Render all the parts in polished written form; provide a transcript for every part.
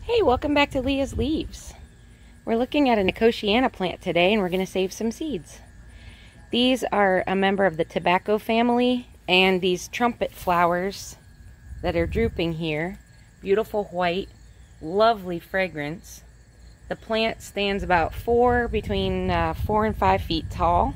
Hey, welcome back to Leah's Leaves. We're looking at a Nicotiana plant today, and we're going to save some seeds. These are a member of the tobacco family, and these trumpet flowers that are drooping here. Beautiful white, lovely fragrance. The plant stands about between 4 and 5 feet tall.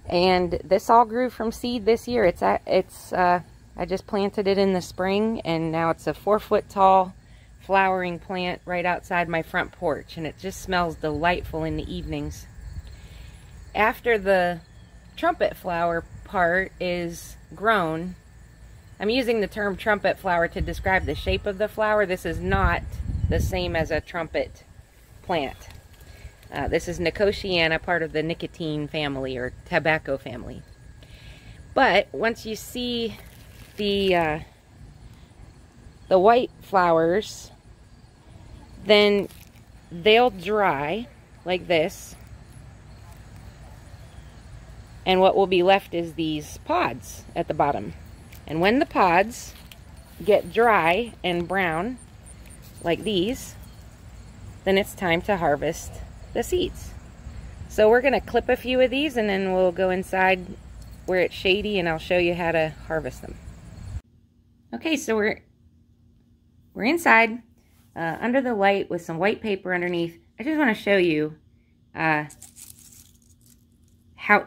And this all grew from seed this year. I just planted it in the spring, and now it's a 4-foot tall flowering plant right outside my front porch, and it just smells delightful in the evenings. After the trumpet flower part is grown, I'm using the term trumpet flower to describe the shape of the flower. This is not the same as a trumpet plant. This is Nicotiana, part of the nicotine family or tobacco family. But once you see the white flowers, then they'll dry like this, and what will be left is these pods at the bottom. And when the pods get dry and brown like these, then it's time to harvest the seeds. So we're going to clip a few of these, and then we'll go inside where it's shady, and I'll show you how to harvest them. Okay, so we're inside under the light with some white paper underneath. I just want to show you how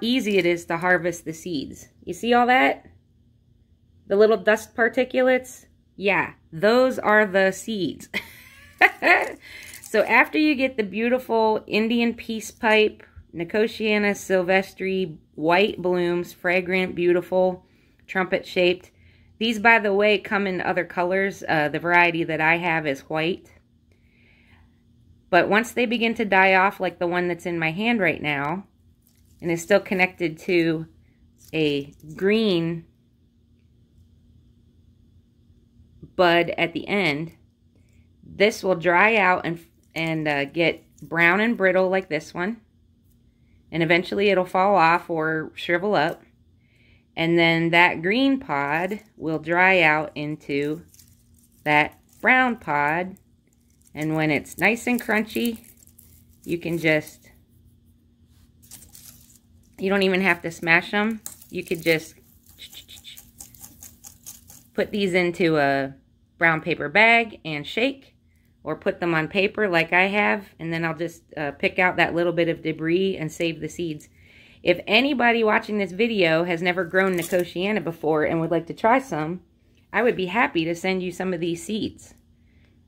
easy it is to harvest the seeds. You see all that? The little dust particulates? Yeah, those are the seeds. So after you get the beautiful Indian peace pipe, Nicotiana silvestri, white blooms, fragrant, beautiful, trumpet-shaped. These, by the way, come in other colors. The variety that I have is white. But once they begin to die off, like the one that's in my hand right now, and is still connected to a green bud at the end, this will dry out and get brown and brittle like this one. And eventually it'll fall off or shrivel up. And then that green pod will dry out into that brown pod. And when it's nice and crunchy, you can just, you don't even have to smash them. You could just put these into a brown paper bag and shake, or put them on paper like I have, and then I'll just pick out that little bit of debris and save the seeds. If anybody watching this video has never grown Nicotiana before and would like to try some, I would be happy to send you some of these seeds,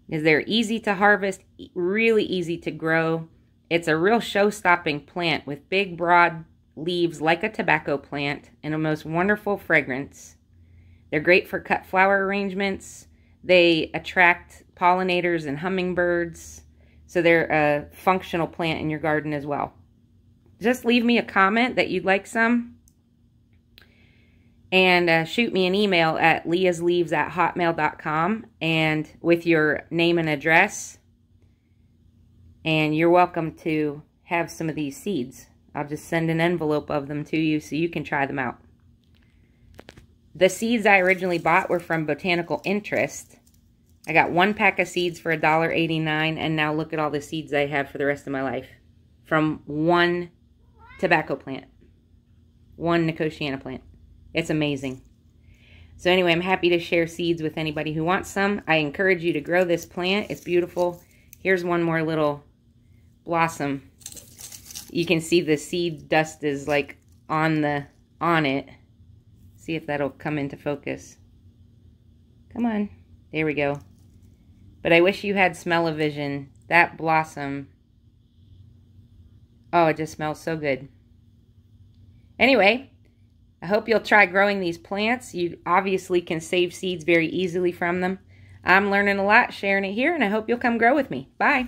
because they're easy to harvest, really easy to grow. It's a real show-stopping plant with big, broad leaves like a tobacco plant and a most wonderful fragrance. They're great for cut flower arrangements. They attract pollinators and hummingbirds, so they're a functional plant in your garden as well. Just leave me a comment that you'd like some, and shoot me an email at leahsleaves@hotmail.com and with your name and address, and you're welcome to have some of these seeds. I'll just send an envelope of them to you so you can try them out. The seeds I originally bought were from Botanical Interest. I got 1 pack of seeds for $1.89, and now look at all the seeds I have for the rest of my life from one tobacco plant, one Nicotiana plant. It's amazing. So anyway, I'm happy to share seeds with anybody who wants some. I encourage you to grow this plant. It's beautiful. Here's one more little blossom. You can see the seed dust is like on it. See if that'll come into focus. Come on. There we go. But I wish you had smell-o-vision. That blossom. Oh, it just smells so good. Anyway, I hope you'll try growing these plants. You obviously can save seeds very easily from them. I'm learning a lot, sharing it here, and I hope you'll come grow with me. Bye.